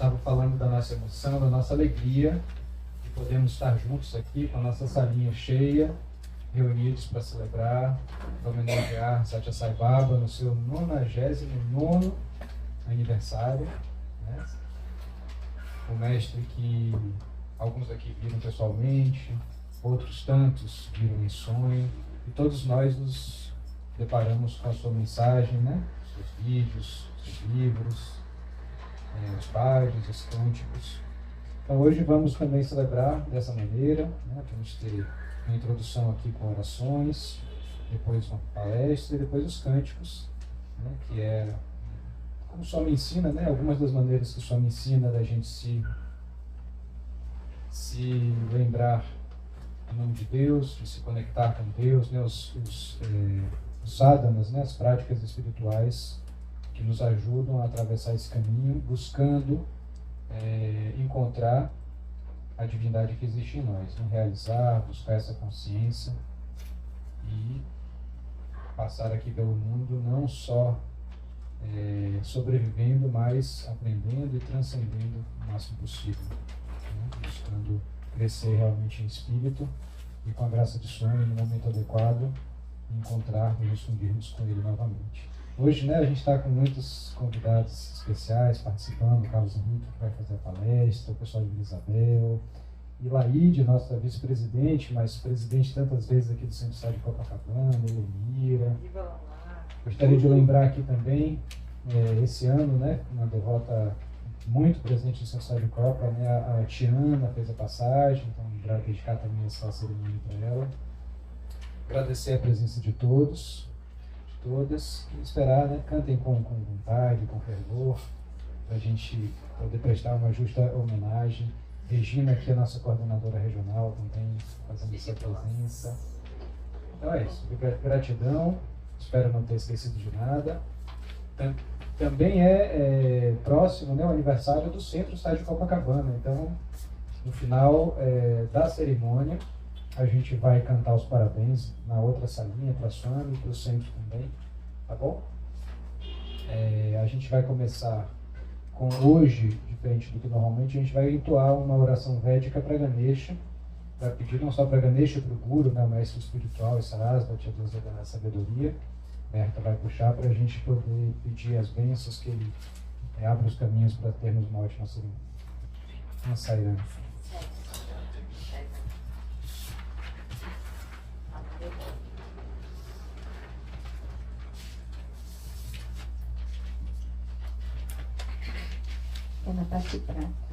estava falando da nossa emoção, da nossa alegria de podermos estar juntos aqui com a nossa salinha cheia, reunidos para celebrar, para homenagear Satya Sai Baba no seu 99º aniversário, né? O mestre que alguns aqui viram pessoalmente, outros tantos viram em sonho, e todos nós nos deparamos com a sua mensagem, né? Os seus vídeos, os seus livros, os páginas, os cânticos. Então hoje vamos também celebrar dessa maneira, né? Vamos ter uma introdução aqui com orações, depois uma palestra e depois os cânticos, né? Que é, como o Swami ensina, né? Algumas das maneiras que o Swami ensina da gente se lembrar do nome de Deus, de se conectar com Deus, né? Os sadhanas, né? As práticas espirituais que nos ajudam a atravessar esse caminho, buscando encontrar a divindade que existe em nós, né? Realizar, buscar essa consciência e passar aqui pelo mundo não só sobrevivendo, mas aprendendo e transcendendo o máximo possível, né? Buscando crescer realmente em espírito e com a graça de sonho no momento adequado encontrar e nos fundirmos com ele novamente. Hoje, né, a gente está com muitos convidados especiais participando, o Carlos Henrique, que vai fazer a palestra, o pessoal de Isabel, e Laíde, nossa vice-presidente, mas presidente tantas vezes aqui do Centro Estado de Copacabana, Elenira. Gostaria de lembrar aqui também, esse ano, né, uma devota muito presente no Centro Estado de Copa, né, a Tiana fez a passagem, então para dedicar também essa cerimônia para ela. Agradecer a presença de todos, de todas, e esperar, né, cantem com vontade, com fervor, para a gente poder prestar uma justa homenagem. Regina, que é a nossa coordenadora regional, também fazendo essa presença. Então é isso, gratidão, espero não ter esquecido de nada. Também é próximo, né, o aniversário do Centro Estado de Copacabana, então no final da cerimônia a gente vai cantar os parabéns na outra salinha para a Swami e para o centro também, tá bom? A gente vai começar com hoje, diferente do que normalmente, a gente vai entoar uma oração védica para Ganesha, para pedir não só para Ganesha, para o Guru, né, o mestre espiritual, e Sarasvati, a deusa da sabedoria. Berta vai puxar para a gente poder pedir as bênçãos, que ele abra os caminhos para termos uma ótima cerimônia. Vamos sair, né? É na parte prata.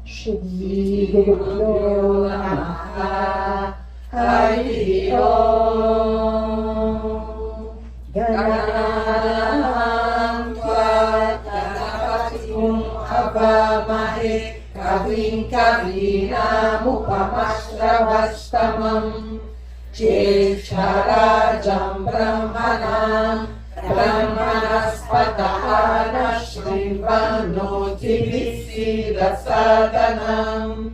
Shri Guru Namaha Hari Om Ganam Tva Ganapatikum Havamahe Kavim Kavinam Upamashravastamam Jeshtarajam Brahmanam Brahmanaspatahana Shrivanoti Visida Sadanam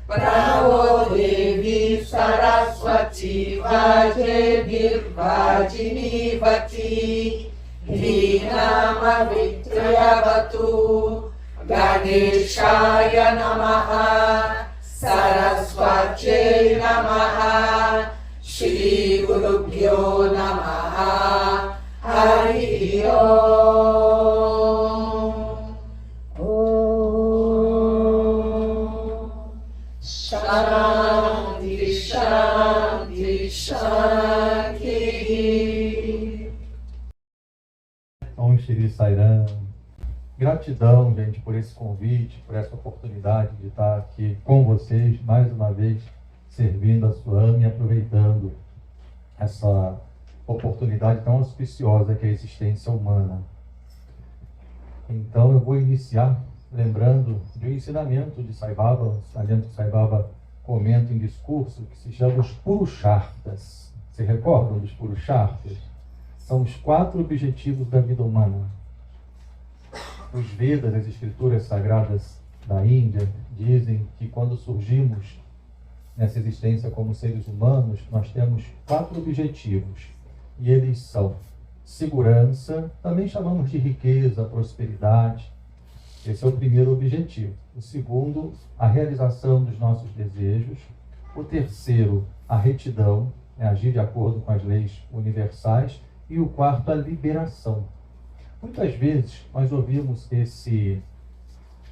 Pravo Devi Saraswati Vajebir Vajini Vati Vinama Vitrayavatu Ganeshaya Namaha Saraswati Namaha Shri Gurubhyo Namaha Hari Om. Shanti, Shanti, Shanti. Om Shri Sairam. Gratidão, gente, por esse convite, por essa oportunidade de estar aqui com vocês, mais uma vez, servindo a Swami e aproveitando essa oportunidade tão auspiciosa que é a existência humana. Então eu vou iniciar lembrando de um ensinamento de Sai Baba, um ensinamento que Sai Baba comenta em discurso, que se chama os Purusharthas. Se recordam dos Purusharthas? São os 4 objetivos da vida humana. Os Vedas, as escrituras sagradas da Índia, dizem que quando surgimos nessa existência como seres humanos, nós temos 4 objetivos. E eles são segurança, também chamamos de riqueza, prosperidade. Esse é o primeiro objetivo. O segundo, a realização dos nossos desejos. O terceiro, a retidão, agir de acordo com as leis universais. E o quarto, a liberação. Muitas vezes nós ouvimos esse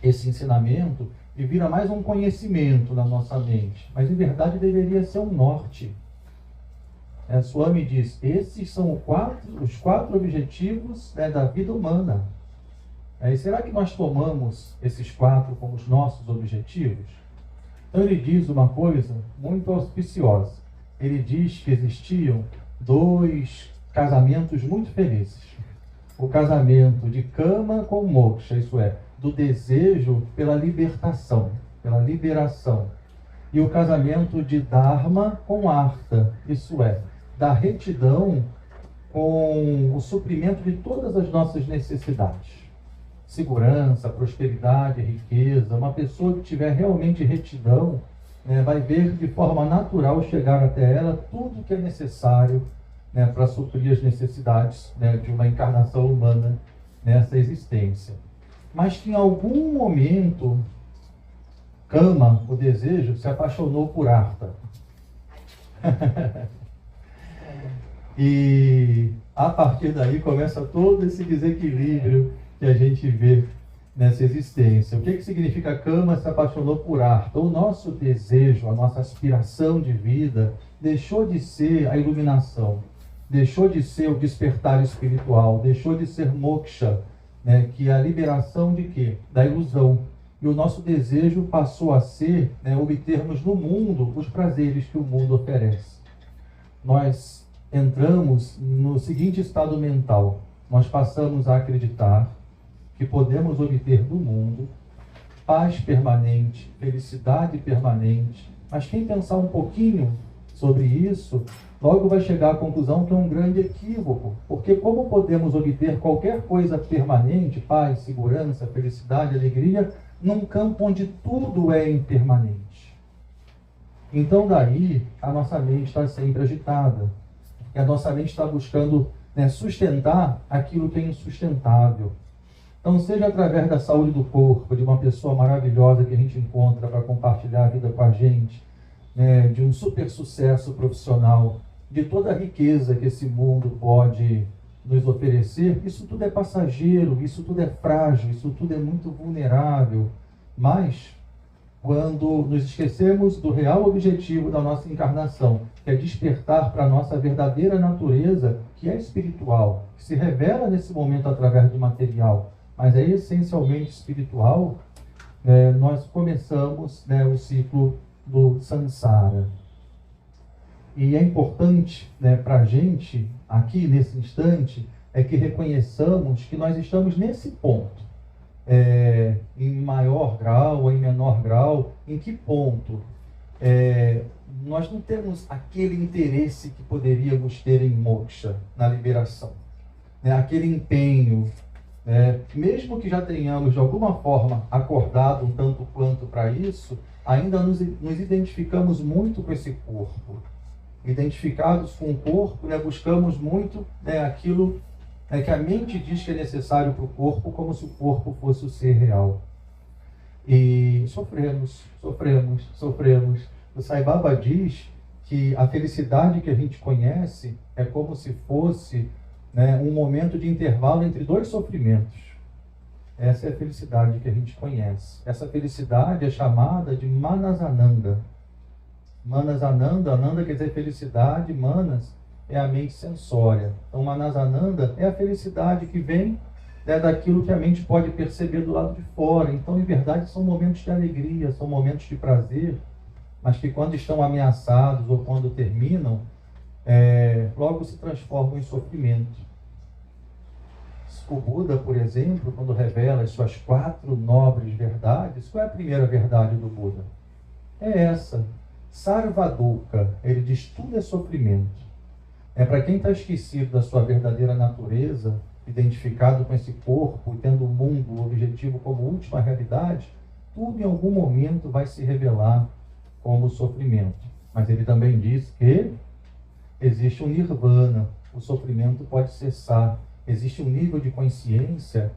ensinamento e vira mais um conhecimento na nossa mente, mas em verdade deveria ser um norte. Swami diz, esses são os quatro objetivos, da vida humana. E será que nós tomamos esses 4 como os nossos objetivos? Então ele diz uma coisa muito auspiciosa. Ele diz que existiam 2 casamentos muito felizes. O casamento de Kama com Moksha, isso é, do desejo pela libertação, pela liberação. E o casamento de Dharma com Artha, isso é, da retidão com o suprimento de todas as nossas necessidades. Segurança, prosperidade, riqueza. Uma pessoa que tiver realmente retidão, vai ver de forma natural chegar até ela tudo que é necessário, para suprir as necessidades, de uma encarnação humana nessa existência. Mas que em algum momento, Kama, o desejo, se apaixonou por Artha. E a partir daí começa todo esse desequilíbrio que a gente vê nessa existência. O que significa Kama se apaixonou por Artha? O nosso desejo, a nossa aspiração de vida deixou de ser a iluminação, deixou de ser o despertar espiritual, deixou de ser moksha, que é a liberação de quê? Da ilusão. E o nosso desejo passou a ser obtermos no mundo os prazeres que o mundo oferece. Nós entramos no seguinte estado mental. Nós passamos a acreditar que podemos obter do mundo paz permanente, felicidade permanente. Mas quem pensar um pouquinho sobre isso, logo vai chegar à conclusão que é um grande equívoco. Porque como podemos obter qualquer coisa permanente, paz, segurança, felicidade, alegria, num campo onde tudo é impermanente? Então daí a nossa mente está sempre agitada. E a nossa mente está buscando sustentar aquilo que é insustentável. Então, seja através da saúde do corpo, de uma pessoa maravilhosa que a gente encontra para compartilhar a vida com a gente, de um super sucesso profissional, de toda a riqueza que esse mundo pode nos oferecer, isso tudo é passageiro, isso tudo é frágil, isso tudo é muito vulnerável. Mas, quando nos esquecemos do real objetivo da nossa encarnação, que é despertar para a nossa verdadeira natureza, que é espiritual, que se revela nesse momento através do material, mas é essencialmente espiritual, nós começamos o ciclo do samsara. E é importante para a gente, aqui nesse instante, que reconheçamos que nós estamos nesse ponto. Em maior grau ou em menor grau, em que ponto? Nós não temos aquele interesse que poderíamos ter em moksha, na liberação. Aquele empenho, mesmo que já tenhamos de alguma forma acordado um tanto quanto para isso, ainda nos identificamos muito com esse corpo. Identificados com o corpo, buscamos muito aquilo que a mente diz que é necessário para o corpo, como se o corpo fosse o ser real. E sofremos. O Sai Baba diz que a felicidade que a gente conhece é como se fosse um momento de intervalo entre 2 sofrimentos. Essa é a felicidade que a gente conhece. Essa felicidade é chamada de Manasananda. Manasananda, Ananda quer dizer felicidade, Manas é a mente sensória. Então Manasananda é a felicidade que vem daquilo que a mente pode perceber do lado de fora. Então, em verdade, são momentos de alegria, são momentos de prazer, mas que quando estão ameaçados ou quando terminam, logo se transformam em sofrimento. O Buda, por exemplo, quando revela as suas 4 nobres verdades, qual é a primeira verdade do Buda? É essa, Sarva-dukkha. Ele diz, tudo é sofrimento. Para quem está esquecido da sua verdadeira natureza, identificado com esse corpo, tendo o mundo, o objetivo como última realidade, tudo em algum momento vai se revelar como o sofrimento. Mas ele também diz que existe um nirvana, o sofrimento pode cessar. Existe um nível de consciência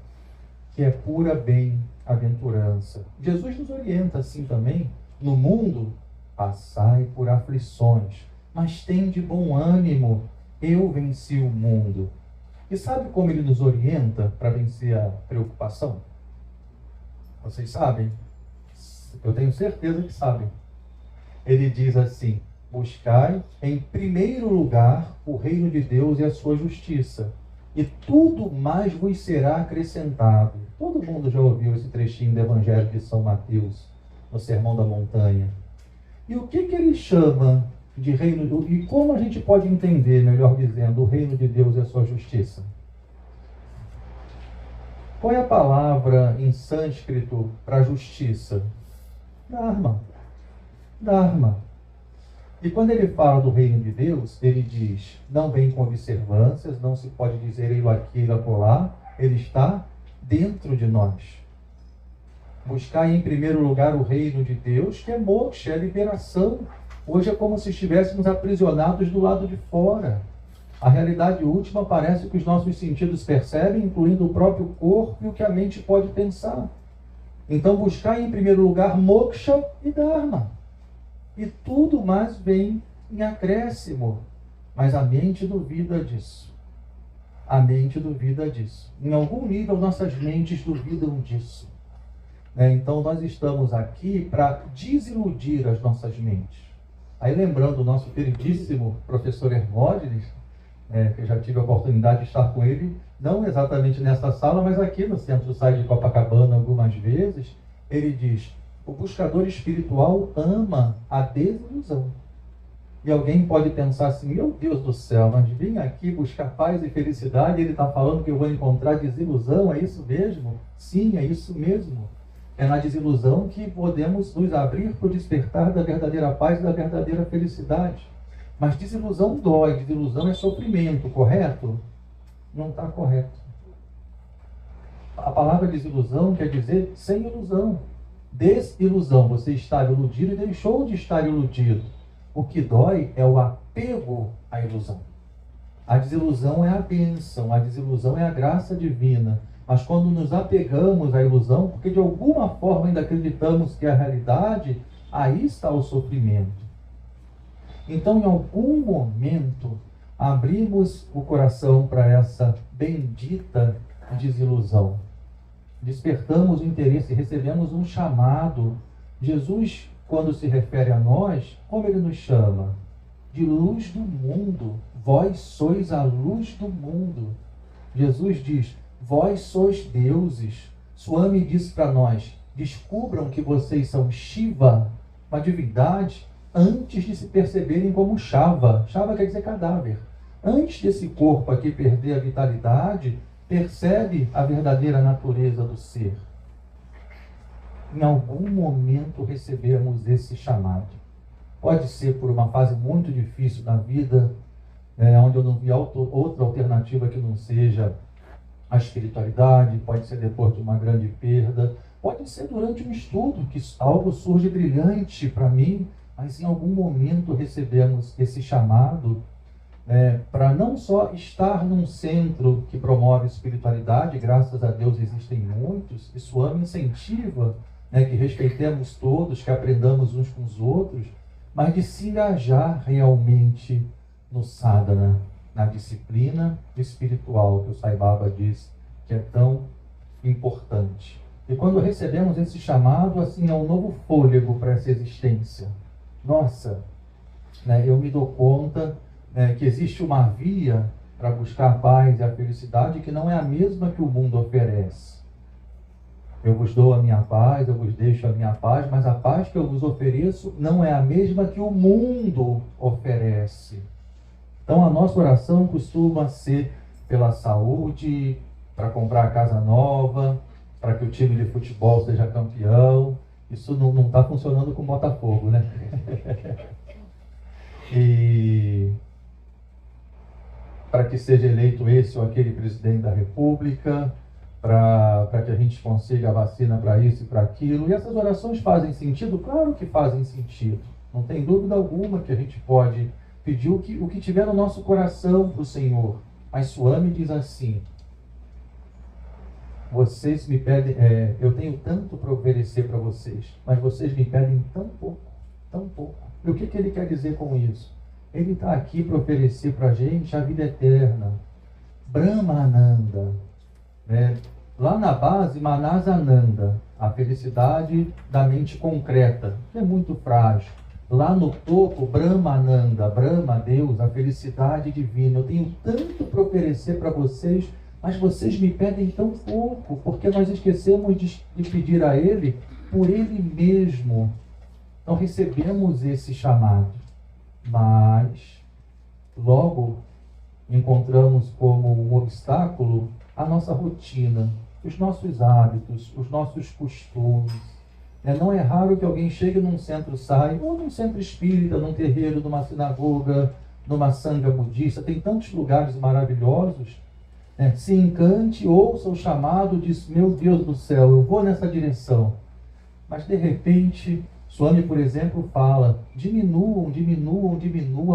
que é pura bem-aventurança. Jesus nos orienta assim também: no mundo passai por aflições, mas tende bom ânimo, eu venci o mundo. E sabe como ele nos orienta para vencer a preocupação? Vocês sabem? Eu tenho certeza que sabem. Ele diz assim: buscai em primeiro lugar o reino de Deus e a sua justiça, e tudo mais vos será acrescentado. Todo mundo já ouviu esse trechinho do Evangelho de São Mateus, no Sermão da Montanha. E o que ele chama de reino, e como a gente pode entender, melhor dizendo, o reino de Deus e a sua justiça? Qual é a palavra em sânscrito para justiça? Dharma. Dharma. E quando ele fala do reino de Deus, ele diz: não vem com observâncias, não se pode dizer ele aqui, ele acolá, ele está dentro de nós. Buscar em primeiro lugar o reino de Deus, que é moksha, é liberação. Hoje é como se estivéssemos aprisionados do lado de fora. A realidade última parece que os nossos sentidos percebem, incluindo o próprio corpo e o que a mente pode pensar. Então, buscar em primeiro lugar moksha e dharma. E tudo mais vem em acréscimo. Mas a mente duvida disso. A mente duvida disso. Em algum nível, nossas mentes duvidam disso. Então, nós estamos aqui para desiludir as nossas mentes. Aí, lembrando o nosso queridíssimo professor Hermógenes, que eu já tive a oportunidade de estar com ele, não exatamente nessa sala, mas aqui no Centro SAI de Copacabana algumas vezes, ele diz: o buscador espiritual ama a desilusão. E alguém pode pensar assim: meu Deus do céu, mas vim aqui buscar paz e felicidade, ele está falando que eu vou encontrar desilusão, é isso mesmo? Sim, é isso mesmo. É na desilusão que podemos nos abrir para o despertar da verdadeira paz e da verdadeira felicidade. Mas desilusão dói, desilusão é sofrimento, correto? Não está correto. A palavra desilusão quer dizer sem ilusão. Desilusão, você estava iludido e deixou de estar iludido. O que dói é o apego à ilusão. A desilusão é a bênção, a desilusão é a graça divina. Mas quando nos apegamos à ilusão, porque de alguma forma ainda acreditamos que é a realidade, aí está o sofrimento. Então, em algum momento, abrimos o coração para essa bendita desilusão. Despertamos o interesse, recebemos um chamado. Jesus, quando se refere a nós, como ele nos chama? De luz do mundo. Vós sois a luz do mundo. Jesus diz: vós sois deuses. Swami disse para nós: descubram que vocês são Shiva, uma divindade, antes de se perceberem como Shava. Shava quer dizer cadáver. Antes desse corpo aqui perder a vitalidade, percebe a verdadeira natureza do ser. Em algum momento recebemos esse chamado. Pode ser por uma fase muito difícil da vida, onde eu não vi outra alternativa que não seja a espiritualidade, pode ser depois de uma grande perda, pode ser durante um estudo, que algo surge brilhante para mim, mas em algum momento recebemos esse chamado para não só estar num centro que promove espiritualidade, graças a Deus existem muitos, e Swami incentiva que respeitemos todos, que aprendamos uns com os outros, mas de se engajar realmente no sadhana, na disciplina espiritual que o Sai Baba diz que é tão importante. E quando recebemos esse chamado, assim, é um novo fôlego para essa existência. Nossa, eu me dou conta que existe uma via para buscar a paz e a felicidade que não é a mesma que o mundo oferece. Eu vos dou a minha paz, eu vos deixo a minha paz, mas a paz que eu vos ofereço não é a mesma que o mundo oferece. Então a nossa oração costuma ser pela saúde, para comprar a casa nova, para que o time de futebol seja campeão. Isso não está funcionando com o Botafogo, né? E para que seja eleito esse ou aquele presidente da República, para que a gente consiga a vacina para isso e para aquilo. E essas orações fazem sentido? Claro que fazem sentido. Não tem dúvida alguma que a gente pode pedir o que tiver no nosso coração para o Senhor. Mas Swami diz assim: vocês me pedem, eu tenho tanto para oferecer para vocês, mas vocês me pedem tão pouco, tão pouco. E o que ele quer dizer com isso? Ele está aqui para oferecer para a gente a vida eterna, Brahmananda, né? Lá na base, Manasananda, a felicidade da mente concreta, que é muito frágil. Lá no topo, Brahmananda, Brahma, Deus, a felicidade divina. Eu tenho tanto para oferecer para vocês, mas vocês me pedem tão pouco, porque nós esquecemos de pedir a Ele por Ele mesmo. Então recebemos esse chamado, mas logo encontramos como um obstáculo a nossa rotina, os nossos hábitos, os nossos costumes. Não é raro que alguém chegue num centro sai, ou num centro espírita, num terreiro, numa sinagoga, numa sanga budista, tem tantos lugares maravilhosos, se encante, ouça o chamado, diz: meu Deus do céu, eu vou nessa direção. Mas de repente, Swami, por exemplo, fala: diminuam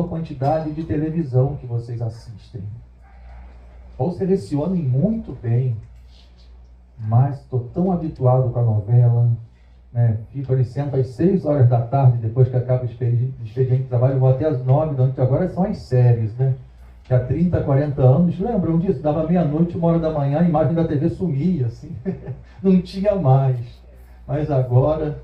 a quantidade de televisão que vocês assistem. Ou selecionem muito bem. Mas estou tão habituado com a novela, fico ali, sento às 6 horas da tarde, depois que acaba o expediente de trabalho, vou até às 9 da noite. Agora são as séries, que há 30, 40 anos, lembram disso? Dava meia-noite, 1 hora da manhã, a imagem da TV sumia, assim, não tinha mais. Mas agora,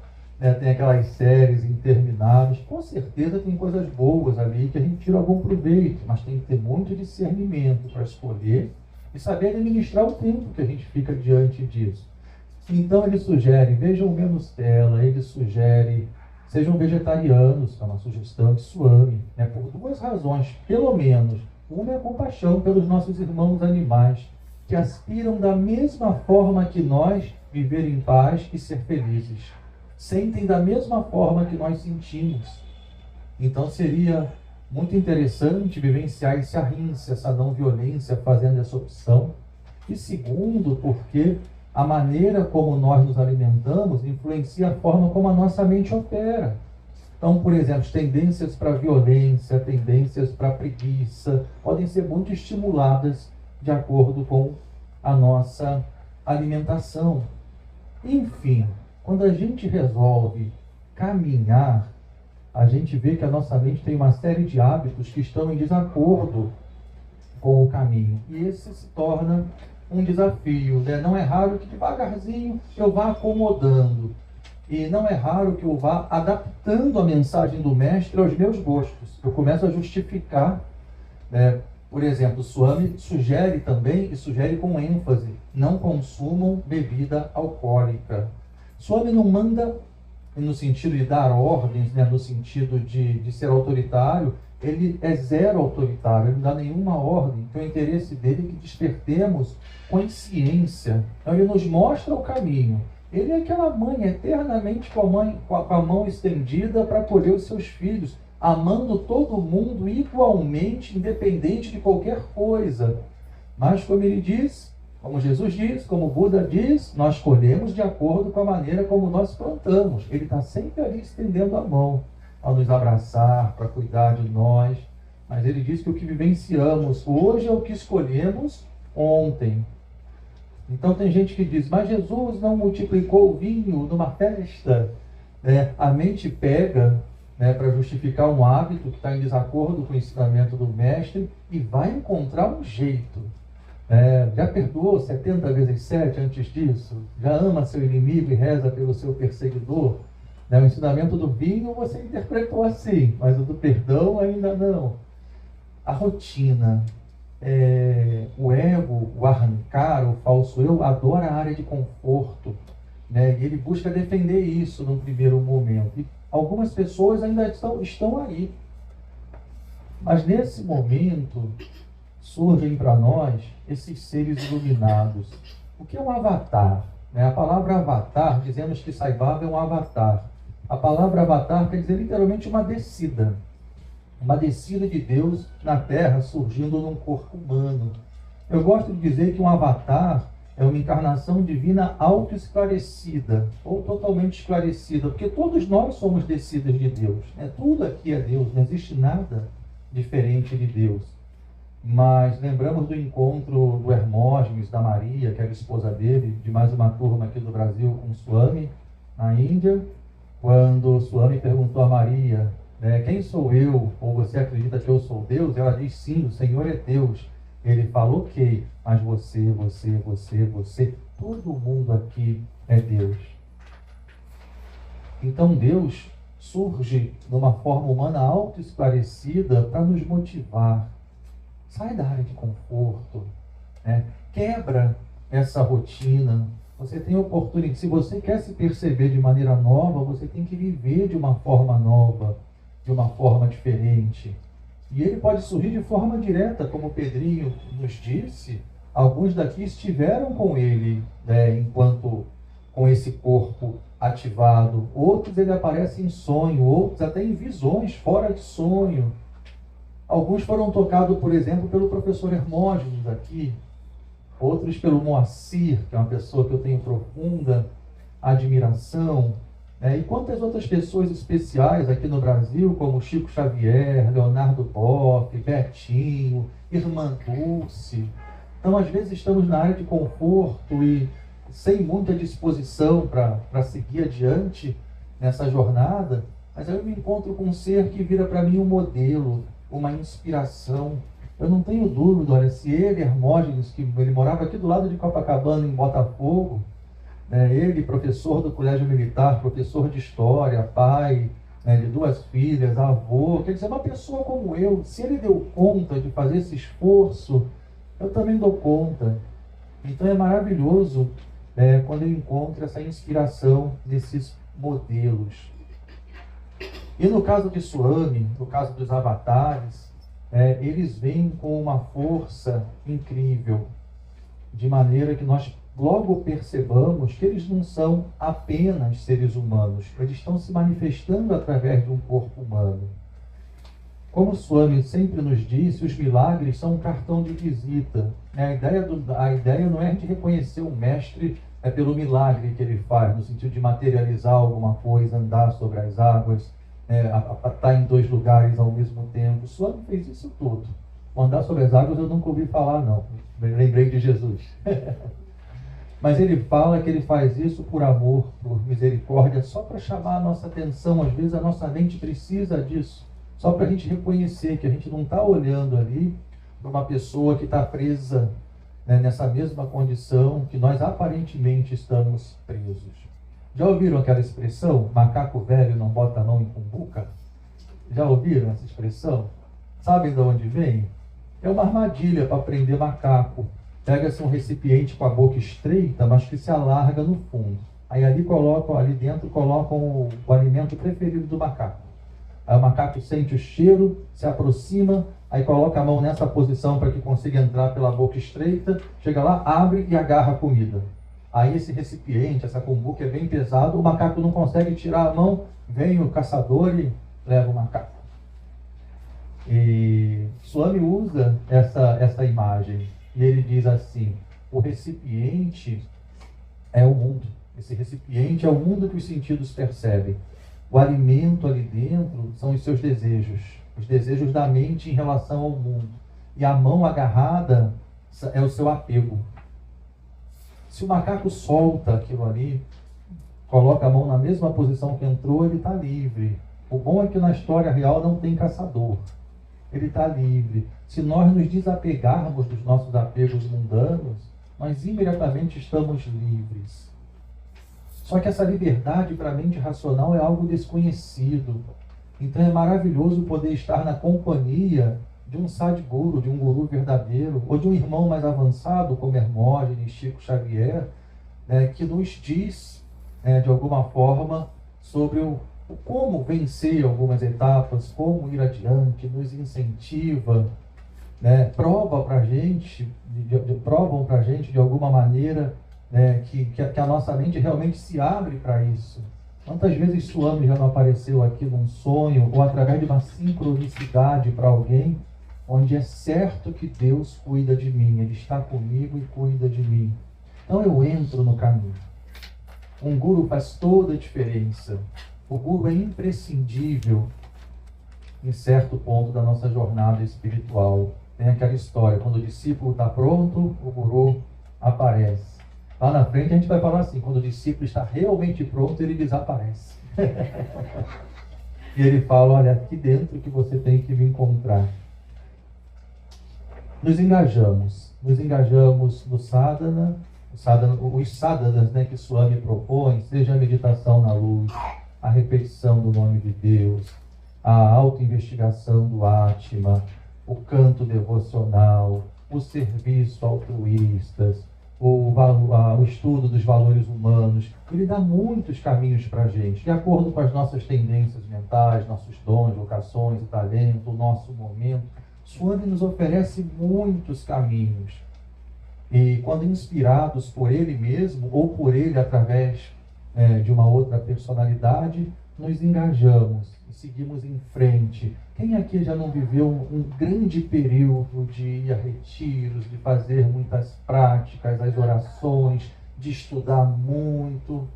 tem aquelas séries intermináveis. Com certeza tem coisas boas ali que a gente tira algum proveito, mas tem que ter muito discernimento para escolher e saber administrar o tempo que a gente fica diante disso. Então ele sugere: vejam menos tela. Ele sugere: sejam vegetarianos, é uma sugestão de Swami, por 2 razões, pelo menos. Uma é a compaixão pelos nossos irmãos animais, que aspiram da mesma forma que nós viver em paz e ser felizes. Sentem da mesma forma que nós sentimos. Então seria muito interessante vivenciar esse ahimsa, essa não violência, fazendo essa opção. E segundo, porque a maneira como nós nos alimentamos influencia a forma como a nossa mente opera. Então, por exemplo, tendências para violência, tendências para preguiça, podem ser muito estimuladas de acordo com a nossa alimentação. Enfim, quando a gente resolve caminhar, a gente vê que a nossa mente tem uma série de hábitos que estão em desacordo com o caminho. E esse se torna um desafio. Não é raro que devagarzinho eu vá acomodando. E não é raro que eu vá adaptando a mensagem do mestre aos meus gostos. Eu começo a justificar. Por exemplo, Swami sugere também, e sugere com ênfase: não consumam bebida alcoólica. Swami não manda no sentido de dar ordens, no sentido de ser autoritário. Ele é zero autoritário, ele não dá nenhuma ordem. Então o interesse dele é que despertemos consciência. Então ele nos mostra o caminho. Ele é aquela mãe eternamente com a mão estendida para acolher os seus filhos, amando todo mundo igualmente, independente de qualquer coisa. Mas como ele diz, como Jesus diz, como Buda diz, nós colhemos de acordo com a maneira como nós plantamos. Ele está sempre ali estendendo a mão a nos abraçar, para cuidar de nós. Mas ele diz que o que vivenciamos hoje é o que escolhemos ontem. Então tem gente que diz: mas Jesus não multiplicou o vinho numa festa. A mente pega para justificar um hábito que está em desacordo com o ensinamento do mestre e vai encontrar um jeito. Já perdoou 70 vezes 7 antes disso? Já ama seu inimigo e reza pelo seu perseguidor? O ensinamento do vinho você interpretou assim, mas o do perdão ainda não. A rotina, o ego, o ahankara, o falso eu, adora a área de conforto, e ele busca defender isso num primeiro momento. E algumas pessoas ainda estão aí. Mas nesse momento surgem para nós esses seres iluminados. O que é um avatar? A palavra avatar, dizemos que Sai Baba é um avatar. A palavra avatar quer dizer literalmente uma descida de Deus na Terra, surgindo num corpo humano. Eu gosto de dizer que um avatar é uma encarnação divina autoesclarecida, ou totalmente esclarecida, porque todos nós somos descidos de Deus, né? Tudo aqui é Deus, não existe nada diferente de Deus. Mas lembramos do encontro do Hermógenes, da Maria, que era esposa dele, de mais uma turma aqui do Brasil com Swami, na Índia, quando Swami perguntou a Maria, né, quem sou eu? Ou você acredita que eu sou Deus? Ela diz, sim, o Senhor é Deus. Ele falou, ok, mas você, todo mundo aqui é Deus. Então Deus surge numa forma humana autoesclarecida para nos motivar. Sai da área de conforto, né? Quebra essa rotina. Você tem oportunidade. Se você quer se perceber de maneira nova, você tem que viver de uma forma nova, de uma forma diferente. E ele pode surgir de forma direta, como o Pedrinho nos disse. Alguns daqui estiveram com ele, né, enquanto com esse corpo ativado. Outros ele aparece em sonho, outros até em visões, fora de sonho. Alguns foram tocados, por exemplo, pelo professor Hermógenes aqui. Outros pelo Moacir, que é uma pessoa que eu tenho profunda admiração. E quantas outras pessoas especiais aqui no Brasil, como Chico Xavier, Leonardo Boff, Betinho, Irmã Dulce. Então, às vezes, estamos na área de conforto e sem muita disposição para seguir adiante nessa jornada, mas aí eu me encontro com um ser que vira para mim um modelo, uma inspiração. Eu não tenho dúvida, olha, se ele, Hermógenes, que ele morava aqui do lado de Copacabana, em Botafogo, ele, professor do Colégio Militar, professor de História, pai, de 2 filhas, avô, quer dizer, uma pessoa como eu, se ele deu conta de fazer esse esforço, eu também dou conta. Então é maravilhoso quando eu encontro essa inspiração nesses modelos. E no caso de Swami, no caso dos avatares, eles vêm com uma força incrível, de maneira que nós logo percebamos que eles não são apenas seres humanos, eles estão se manifestando através de um corpo humano. Como Swami sempre nos disse, os milagres são um cartão de visita. A ideia não é de reconhecer o mestre pelo milagre que ele faz, no sentido de materializar alguma coisa, andar sobre as águas, estar em 2 lugares ao mesmo tempo. Swami fez isso tudo. Andar sobre as águas eu nunca ouvi falar, não. Lembrei de Jesus. Mas ele fala que ele faz isso por amor, por misericórdia, só para chamar a nossa atenção. Às vezes a nossa mente precisa disso, só para a gente reconhecer que a gente não está olhando ali para uma pessoa que está presa, nessa mesma condição que nós aparentemente estamos presos. Já ouviram aquela expressão, macaco velho não bota a mão em cumbuca? Já ouviram essa expressão? Sabem de onde vem? É uma armadilha para prender macaco. Pega-se um recipiente com a boca estreita, mas que se alarga no fundo. Aí ali dentro colocam o alimento preferido do macaco. Aí o macaco sente o cheiro, se aproxima, aí coloca a mão nessa posição para que consiga entrar pela boca estreita, chega lá, abre e agarra a comida. Aí esse recipiente, essa cumbuca é bem pesado, o macaco não consegue tirar a mão, vem o caçador e leva o macaco. E Swami usa essa imagem. E ele diz assim, o recipiente é o mundo. Esse recipiente é o mundo que os sentidos percebem. O alimento ali dentro são os seus desejos. Os desejos da mente em relação ao mundo. E a mão agarrada é o seu apego. Se o macaco solta aquilo ali, coloca a mão na mesma posição que entrou, ele está livre. O bom é que na história real não tem caçador. Ele está livre. Se nós nos desapegarmos dos nossos apegos mundanos, nós imediatamente estamos livres. Só que essa liberdade para a mente racional é algo desconhecido. Então é maravilhoso poder estar na companhia de um Sadguru, de um guru verdadeiro, ou de um irmão mais avançado, como Hermógenes, Chico Xavier, que nos diz, de alguma forma, sobre como vencer algumas etapas, como ir adiante, nos incentiva, provam para a gente de alguma maneira que a nossa mente realmente se abre para isso. Quantas vezes Swami já não apareceu aqui num sonho ou através de uma sincronicidade para alguém, onde é certo que Deus cuida de mim, Ele está comigo e cuida de mim. Então eu entro no caminho. Um guru faz toda a diferença. O guru é imprescindível em certo ponto da nossa jornada espiritual. Tem aquela história, quando o discípulo está pronto, o guru aparece. Lá na frente a gente vai falar assim, quando o discípulo está realmente pronto, ele desaparece. E ele fala, olha, aqui dentro que você tem que me encontrar. Nos engajamos no sadhana, os sadhanas, né, que Swami propõe, seja a meditação na luz, a repetição do nome de Deus, a autoinvestigação do Atma, o canto devocional, o serviço altruístas, o estudo dos valores humanos. Ele dá muitos caminhos para a gente, de acordo com as nossas tendências mentais, nossos dons, vocações e talentos, o nosso momento. Swami nos oferece muitos caminhos. E quando inspirados por ele mesmo, ou por ele através de uma outra personalidade, nos engajamos e seguimos em frente. Quem aqui já não viveu um grande período de ir a retiros, de fazer muitas práticas, as orações, de estudar muito?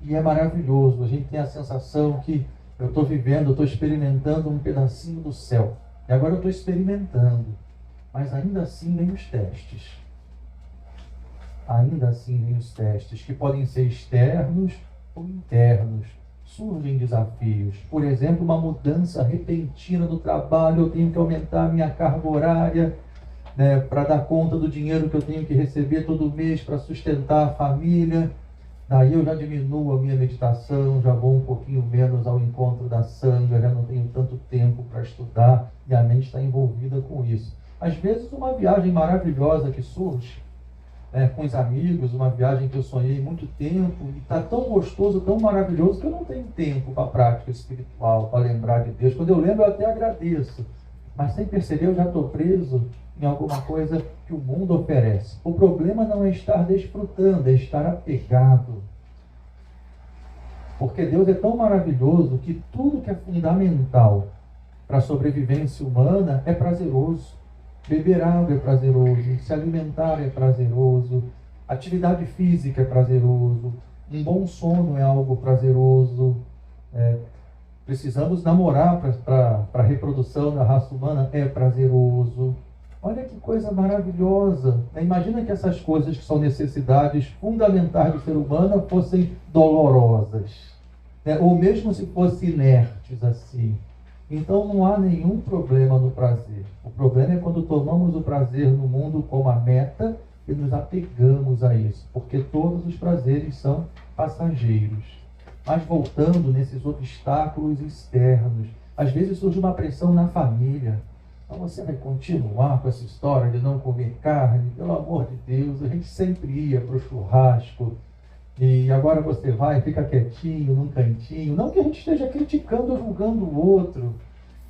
E é maravilhoso, a gente tem a sensação que eu estou vivendo, eu estou experimentando um pedacinho do céu. E agora eu estou experimentando, mas ainda assim vem os testes. Ainda assim vem os testes, que podem ser externos ou internos. Surgem desafios. Por exemplo, uma mudança repentina no trabalho, eu tenho que aumentar a minha carga horária, né, para dar conta do dinheiro que eu tenho que receber todo mês para sustentar a família. Daí eu já diminuo a minha meditação, já vou um pouquinho menos ao encontro da sangha, já não tenho tanto tempo para estudar e a mente está envolvida com isso. Às vezes uma viagem maravilhosa que surge, com os amigos, uma viagem que eu sonhei muito tempo, e está tão gostoso, tão maravilhoso, que eu não tenho tempo para a prática espiritual, para lembrar de Deus. Quando eu lembro, eu até agradeço. Mas sem perceber, eu já estou preso em alguma coisa que o mundo oferece. O problema não é estar desfrutando, é estar apegado. Porque Deus é tão maravilhoso que tudo que é fundamental para a sobrevivência humana é prazeroso. Beber água é prazeroso, se alimentar é prazeroso, atividade física é prazeroso, um bom sono é algo prazeroso. Precisamos namorar para a reprodução da raça humana, é prazeroso. Olha que coisa maravilhosa. Imagina que essas coisas que são necessidades fundamentais do ser humano fossem dolorosas, ou mesmo se fossem inertes assim. Então não há nenhum problema no prazer. O problema é quando tomamos o prazer no mundo como a meta e nos apegamos a isso, porque todos os prazeres são passageiros. Mas voltando nesses obstáculos externos, às vezes surge uma pressão na família. Então você vai continuar com essa história de não comer carne? Pelo amor de Deus, a gente sempre ia para o churrasco e agora você vai, fica quietinho num cantinho. Não que a gente esteja criticando ou julgando o outro.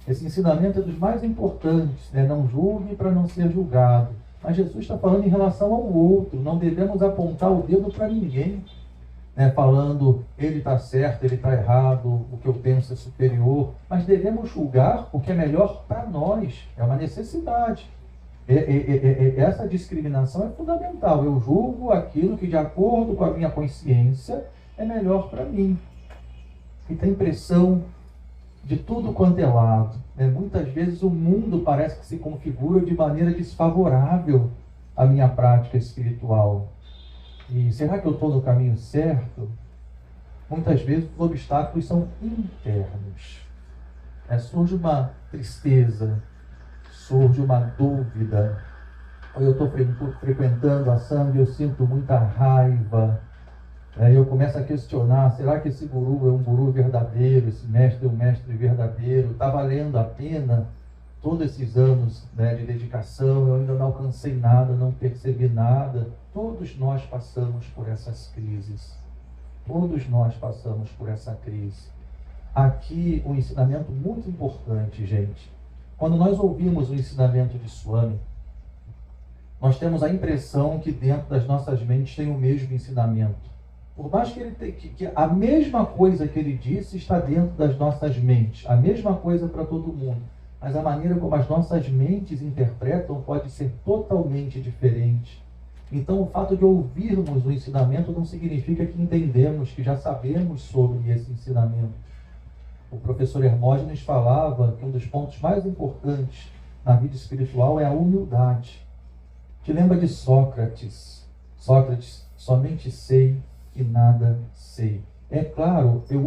Esse ensinamento é dos mais importantes, né? Não julgue para não ser julgado. Mas Jesus está falando em relação ao outro. Não devemos apontar o dedo para ninguém, né? Falando, ele está certo, ele está errado, o que eu penso é superior. Mas devemos julgar o que é melhor para nós. É uma necessidade. Essa discriminação é fundamental. Eu julgo aquilo que, de acordo com a minha consciência, é melhor para mim. E tem pressão de tudo quanto é lado. Muitas vezes o mundo parece que se configura de maneira desfavorável à minha prática espiritual. E será que eu estou no caminho certo? Muitas vezes os obstáculos são internos. Surge uma tristeza, surge uma dúvida. Ou eu estou frequentando a sangha e eu sinto muita raiva. Eu começo a questionar, será que esse guru é um guru verdadeiro? Esse mestre é um mestre verdadeiro? Está valendo a pena todos esses anos, de dedicação? Eu ainda não alcancei nada, não percebi nada. Todos nós passamos por essas crises. Todos nós passamos por essa crise. Aqui um ensinamento muito importante, gente. Quando nós ouvimos o ensinamento de Swami, nós temos a impressão que dentro das nossas mentes tem o mesmo ensinamento. Por mais que que a mesma coisa que ele disse está dentro das nossas mentes, a mesma coisa para todo mundo, mas a maneira como as nossas mentes interpretam pode ser totalmente diferente. Então, o fato de ouvirmos o ensinamento não significa que entendemos, que já sabemos sobre esse ensinamento. O professor Hermógenes falava que um dos pontos mais importantes na vida espiritual é a humildade. Te lembra de Sócrates? Sócrates, somente sei que nada sei. É claro, eu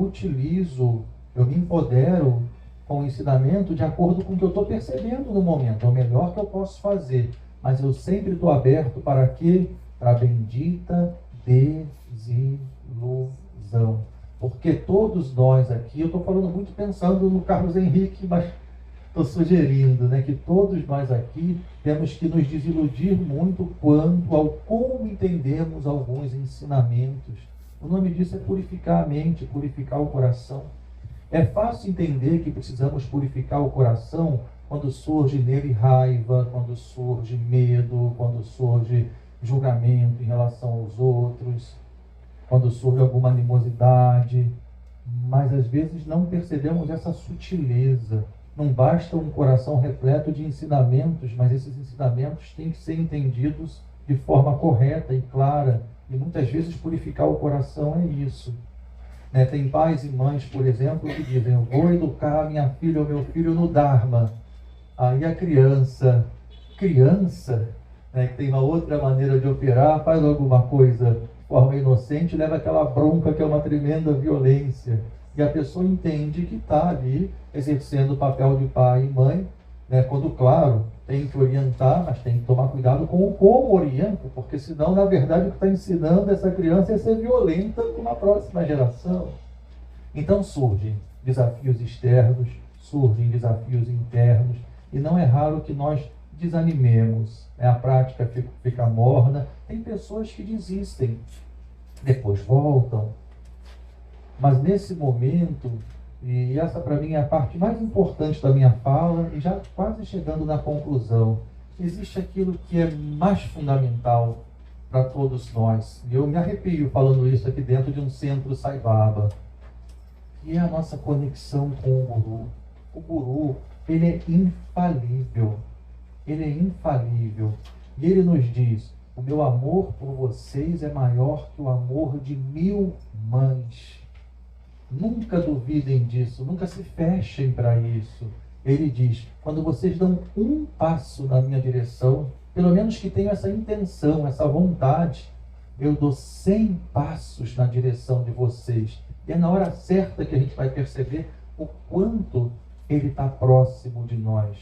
me empodero com o ensinamento de acordo com o que eu estou percebendo no momento. É o melhor que eu posso fazer. Mas eu sempre estou aberto para quê? Para a bendita desilusão. Porque todos nós aqui, eu estou falando muito pensando no Carlos Henrique, mas estou sugerindo, né, que todos nós aqui temos que nos desiludir muito quanto ao como entendemos alguns ensinamentos. O nome disso é purificar a mente, purificar o coração. É fácil entender que precisamos purificar o coração quando surge nele raiva, quando surge medo, quando surge julgamento em relação aos outros, quando surge alguma animosidade. Mas às vezes não percebemos essa sutileza. Não basta um coração repleto de ensinamentos, mas esses ensinamentos têm que ser entendidos de forma correta e clara. E muitas vezes purificar o coração é isso. Tem pais e mães, por exemplo, que dizem: eu vou educar minha filha ou meu filho no Dharma. Aí a criança, que tem uma outra maneira de operar, faz alguma coisa de forma inocente, leva aquela bronca que é uma tremenda violência. E a pessoa entende que está ali exercendo o papel de pai e mãe, quando, claro, tem que orientar, mas tem que tomar cuidado com o como orienta, porque senão, na verdade, o que está ensinando essa criança é ser violenta com a próxima geração. Então surgem desafios externos, surgem desafios internos, e não é raro que nós desanimemos, a prática fica morna. Tem pessoas que desistem, depois voltam. Mas nesse momento, e essa para mim é a parte mais importante da minha fala, e já quase chegando na conclusão, existe aquilo que é mais fundamental para todos nós. E eu me arrepio falando isso aqui dentro de um centro Sai Baba, que é a nossa conexão com o Guru. O Guru, ele é infalível. Ele é infalível. E ele nos diz: o meu amor por vocês é maior que o amor de 1000 mães. Nunca duvidem disso, nunca se fechem para isso. Ele diz: quando vocês dão um passo na minha direção, pelo menos que tenham essa intenção, essa vontade, eu dou 100 passos na direção de vocês. E é na hora certa que a gente vai perceber o quanto ele está próximo de nós.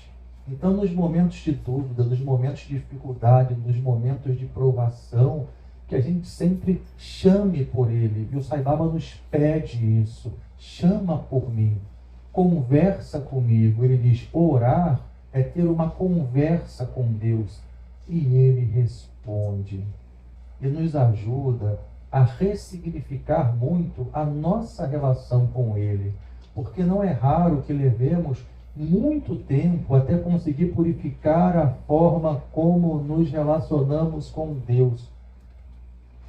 Então, nos momentos de dúvida, nos momentos de dificuldade, nos momentos de provação, que a gente sempre chame por ele. E o Sai Baba nos pede isso. Chama por mim. Conversa comigo. Ele diz: orar é ter uma conversa com Deus. E ele responde. E nos ajuda a ressignificar muito a nossa relação com ele. Porque não é raro que levemos muito tempo até conseguir purificar a forma como nos relacionamos com Deus.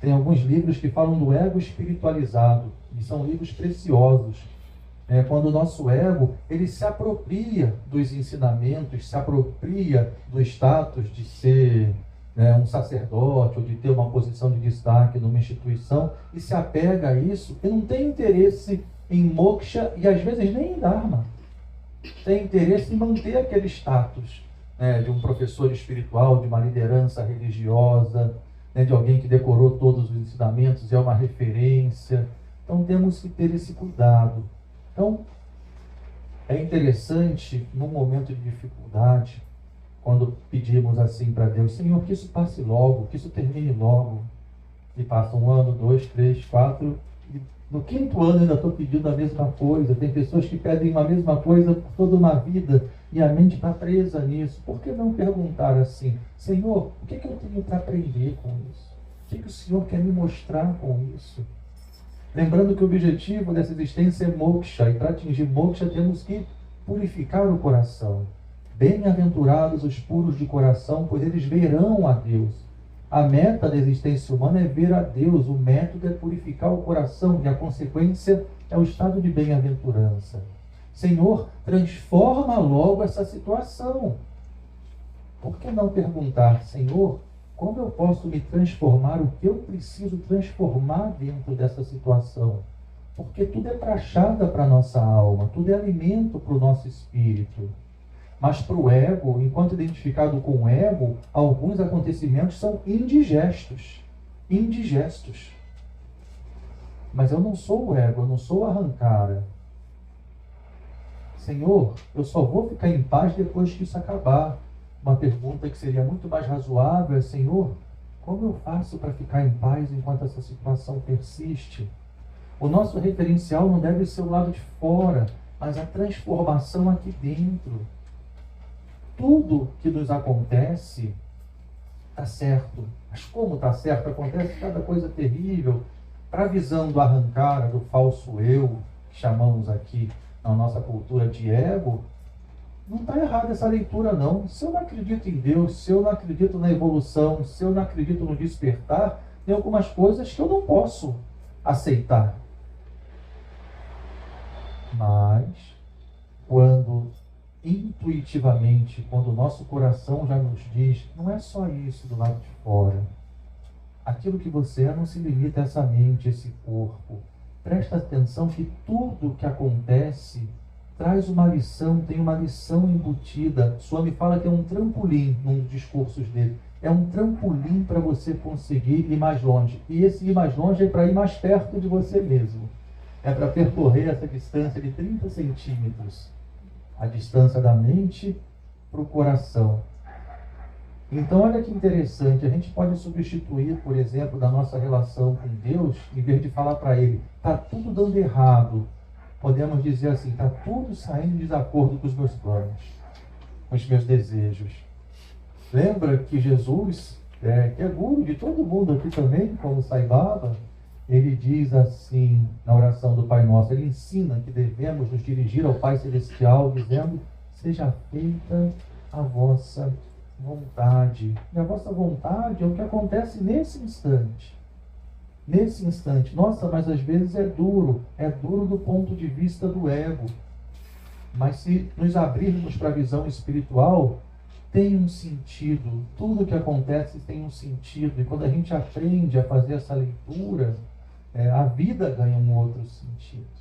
Tem alguns livros que falam do ego espiritualizado, e são livros preciosos. Quando o nosso ego, ele se apropria dos ensinamentos, se apropria do status de ser um sacerdote, ou de ter uma posição de destaque numa instituição, e se apega a isso, e não tem interesse em moksha, e às vezes nem em dharma. Tem interesse em manter aquele status de um professor espiritual, de uma liderança religiosa, de alguém que decorou todos os ensinamentos e é uma referência. Então temos que ter esse cuidado. Então é interessante, num momento de dificuldade, quando pedimos assim para Deus: Senhor, que isso passe logo, que isso termine logo. E passa 1 ano, 2, 3, 4, e no 5º ano ainda estou pedindo a mesma coisa. Tem pessoas que pedem a mesma coisa por toda uma vida e a mente está presa nisso. Por que não perguntar assim: Senhor, o que eu tenho para aprender com isso? O que o Senhor quer me mostrar com isso? Lembrando que o objetivo dessa existência é moksha, e para atingir moksha temos que purificar o coração. Bem-aventurados os puros de coração, pois eles verão a Deus. A meta da existência humana é ver a Deus, o método é purificar o coração, e a consequência é o estado de bem-aventurança. Senhor, transforma logo essa situação. Por que não perguntar: Senhor, como eu posso me transformar, o que eu preciso transformar dentro dessa situação. Porque tudo é prachada para a nossa alma, tudo é alimento para o nosso espírito. Mas para o ego, enquanto identificado com o ego, alguns acontecimentos são indigestos. Indigestos. Mas eu não sou o ego, eu não sou a arrancara. Senhor, eu só vou ficar em paz depois que isso acabar. Uma pergunta que seria muito mais razoável é: Senhor, como eu faço para ficar em paz enquanto essa situação persiste? O nosso referencial não deve ser o lado de fora, mas a transformação aqui dentro. Tudo que nos acontece está certo. Mas como está certo? Acontece cada coisa terrível. Para a visão do arrancar, do falso eu, que chamamos aqui na nossa cultura de ego, não está errada essa leitura não. Se eu não acredito em Deus, se eu não acredito na evolução, se eu não acredito no despertar, tem algumas coisas que eu não posso aceitar. Mas, quando intuitivamente, quando o nosso coração já nos diz, não é só isso do lado de fora. Aquilo que você é não se limita a essa mente, a esse corpo. Presta atenção que tudo que acontece traz uma lição, tem uma lição embutida. Swami fala que é um trampolim num dos discursos dele. É um trampolim para você conseguir ir mais longe. E esse ir mais longe é para ir mais perto de você mesmo. É para percorrer essa distância de 30 centímetros. A distância da mente para o coração. Então, olha que interessante. A gente pode substituir, por exemplo, da nossa relação com Deus, em vez de falar para Ele, está tudo dando errado. Podemos dizer assim, está tudo saindo de desacordo com os meus planos, com os meus desejos. Lembra que Jesus, que é guru de todo mundo aqui também, como Sai Baba, ele diz assim, na oração do Pai Nosso, ele ensina que devemos nos dirigir ao Pai Celestial, dizendo, seja feita a vossa vontade. E a vossa vontade é o que acontece nesse instante. Nesse instante. Nossa, mas às vezes é duro do ponto de vista do ego. Mas se nos abrirmos para a visão espiritual, tem um sentido. Tudo que acontece tem um sentido. E quando a gente aprende a fazer essa leitura, a vida ganha um outro sentido.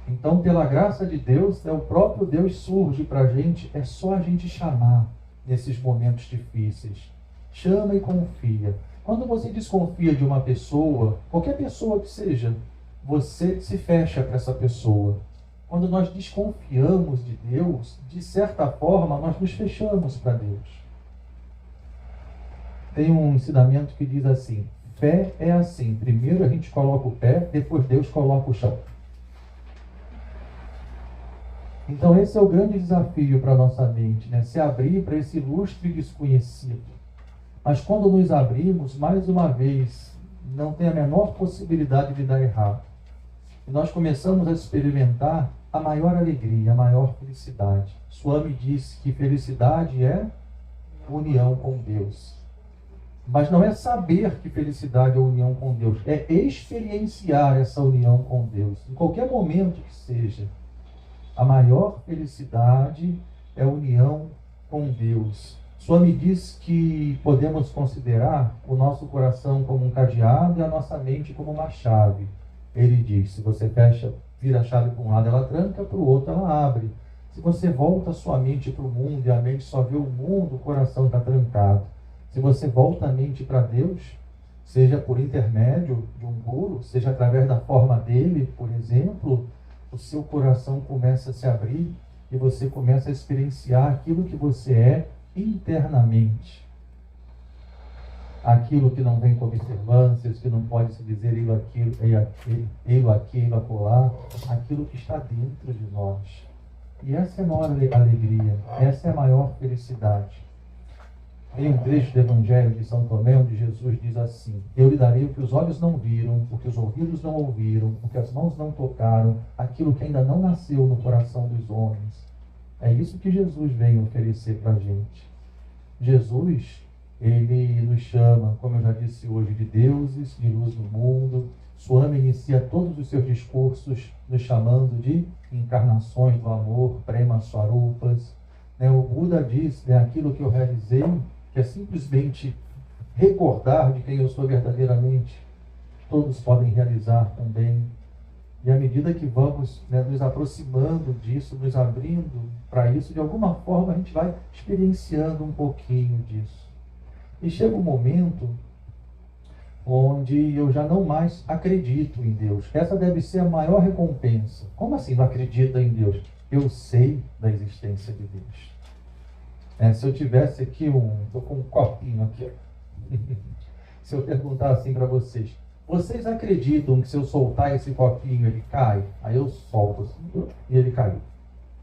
Então, pela graça de Deus, o próprio Deus surge para a gente. É só a gente chamar nesses momentos difíceis. Chama e confia. Quando você desconfia de uma pessoa, qualquer pessoa que seja, você se fecha para essa pessoa. Quando nós desconfiamos de Deus, de certa forma, nós nos fechamos para Deus. Tem um ensinamento que diz assim, fé é assim, primeiro a gente coloca o pé, depois Deus coloca o chão. Então esse é o grande desafio para a nossa mente, né? Se abrir para esse ilustre desconhecido. Mas quando nos abrimos, mais uma vez, não tem a menor possibilidade de dar errado. E nós começamos a experimentar a maior alegria, a maior felicidade. Swami disse que felicidade é união com Deus. Mas não é saber que felicidade é união com Deus, é experienciar essa união com Deus. Em qualquer momento que seja, a maior felicidade é a união com Deus. Swami diz que podemos considerar o nosso coração como um cadeado e a nossa mente como uma chave. Ele diz, se você vira a chave para um lado, ela tranca, para o outro ela abre. Se você volta a sua mente para o mundo e a mente só vê o mundo, o coração está trancado. Se você volta a mente para Deus, seja por intermédio de um guru, seja através da forma dele, por exemplo, o seu coração começa a se abrir e você começa a experienciar aquilo que você é internamente. Aquilo que não vem com observâncias, que não pode se dizer ele aqui, ele acolá, aquilo que está dentro de nós. E essa é a maior alegria, essa é a maior felicidade. Tem um trecho do Evangelho de São Tomé, onde Jesus diz assim, eu lhe darei o que os olhos não viram, o que os ouvidos não ouviram, o que as mãos não tocaram, aquilo que ainda não nasceu no coração dos homens. É isso que Jesus vem oferecer para a gente. Jesus, ele nos chama, como eu já disse hoje, de deuses, de luz no mundo. Swami inicia todos os seus discursos nos chamando de encarnações do amor, prema swarupas. O Buda diz, aquilo que eu realizei, que é simplesmente recordar de quem eu sou verdadeiramente, todos podem realizar também. E à medida que vamos, né, nos aproximando disso, nos abrindo para isso, de alguma forma a gente vai experienciando um pouquinho disso. E chega um momento onde eu já não mais acredito em Deus. Essa deve ser a maior recompensa. Como assim não acredita em Deus? Eu sei da existência de Deus. Se eu tivesse aqui estou com um copinho aqui. Se eu perguntar assim para vocês, vocês acreditam que se eu soltar esse copinho ele cai? Aí eu solto assim, e ele caiu.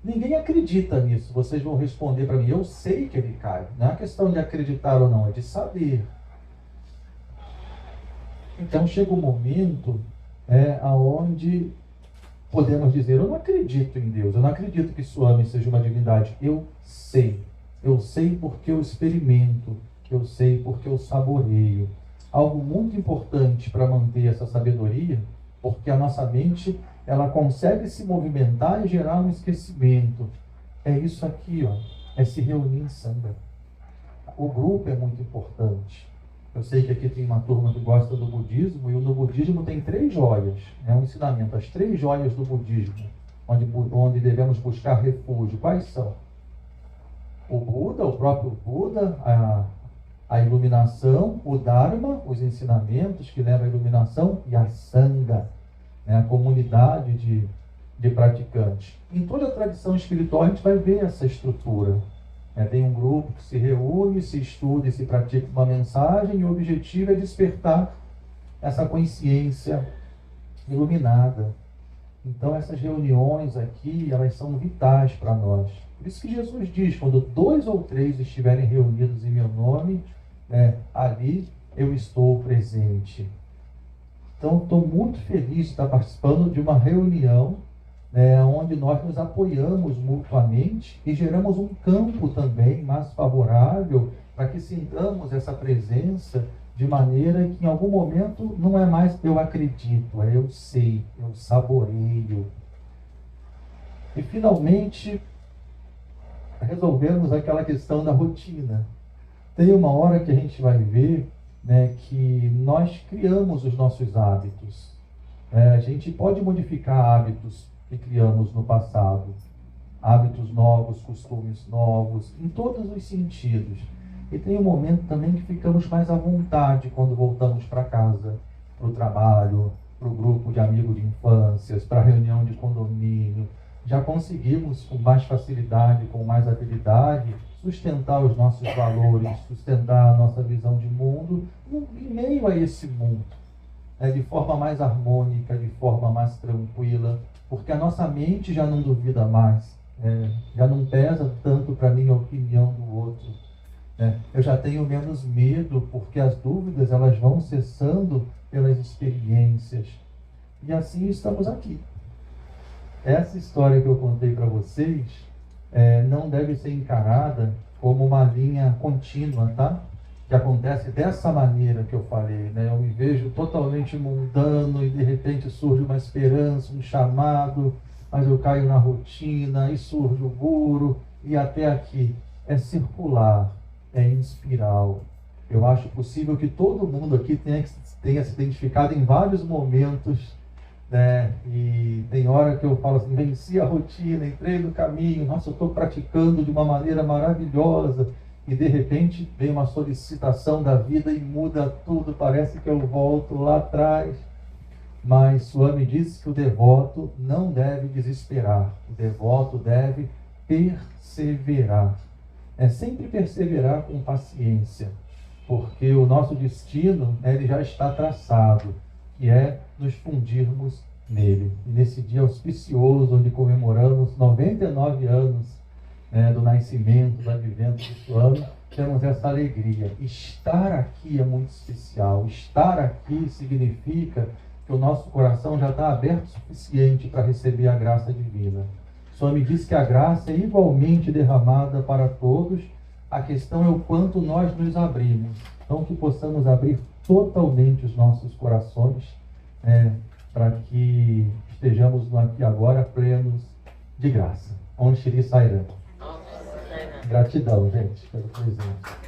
Ninguém acredita nisso. Vocês vão responder para mim, eu sei que ele cai. Não é questão de acreditar ou não, é de saber. Então chega um momento aonde podemos dizer, eu não acredito em Deus, eu não acredito que Swami seja uma divindade. Eu sei porque eu experimento, eu sei porque eu saboreio. Algo muito importante para manter essa sabedoria, porque a nossa mente ela consegue se movimentar e gerar um esquecimento. É isso aqui, é se reunir em sangha. O grupo é muito importante. Eu sei que aqui tem uma turma que gosta do budismo, e no budismo tem 3 joias. É um ensinamento, as 3 joias do budismo, onde devemos buscar refúgio. Quais são? O Buda, o próprio Buda, a iluminação, o Dharma, os ensinamentos que levam à iluminação, e a Sangha, né, a comunidade de praticantes. Em toda a tradição espiritual a gente vai ver essa estrutura. Tem um grupo que se reúne, se estuda e se pratica uma mensagem, e o objetivo é despertar essa consciência iluminada. Então essas reuniões aqui, elas são vitais para nós. Por isso que Jesus diz, quando 2 ou 3 estiverem reunidos em meu nome, ali eu estou presente. Então estou muito feliz de estar participando de uma reunião onde nós nos apoiamos mutuamente e geramos um campo também mais favorável para que sintamos essa presença de maneira que em algum momento não é mais eu acredito, é eu sei, eu saboreio. E finalmente resolvemos aquela questão da rotina. Tem uma hora que a gente vai ver, que nós criamos os nossos hábitos. A gente pode modificar hábitos que criamos no passado. Hábitos novos, costumes novos, em todos os sentidos. E tem um momento também que ficamos mais à vontade quando voltamos para casa, para o trabalho, para o grupo de amigos de infâncias, para a reunião de condomínio. Já conseguimos com mais facilidade, com mais habilidade, sustentar os nossos valores, sustentar a nossa visão de mundo em meio a esse mundo, de forma mais harmônica, de forma mais tranquila, porque a nossa mente já não duvida mais, já não pesa tanto para mim a opinião do outro. Eu já tenho menos medo, porque as dúvidas elas vão cessando pelas experiências. E assim estamos aqui. Essa história que eu contei para vocês não deve ser encarada como uma linha contínua, tá? Que acontece dessa maneira que eu falei, Eu me vejo totalmente mundano e de repente surge uma esperança, um chamado, mas eu caio na rotina e surge o guru e até aqui. É circular, é em espiral. Eu acho possível que todo mundo aqui tenha se identificado em vários momentos, e tem hora que eu falo assim, venci a rotina, entrei no caminho, nossa, eu estou praticando de uma maneira maravilhosa, e de repente vem uma solicitação da vida e muda tudo, parece que eu volto lá atrás. Mas Swami disse que o devoto não deve desesperar, o devoto deve perseverar. É sempre perseverar com paciência, porque o nosso destino ele já está traçado, que é nos fundirmos nele. E nesse dia auspicioso, onde comemoramos 99 anos do nascimento, do advento do Swami, temos essa alegria. Estar aqui é muito especial. Estar aqui significa que o nosso coração já está aberto o suficiente para receber a graça divina. Swami diz que a graça é igualmente derramada para todos. A questão é o quanto nós nos abrimos. Então que possamos abrir totalmente os nossos corações, para que estejamos no aqui e agora plenos de graça. Om Shri Sai Ram. Gratidão, gente, pelo presente.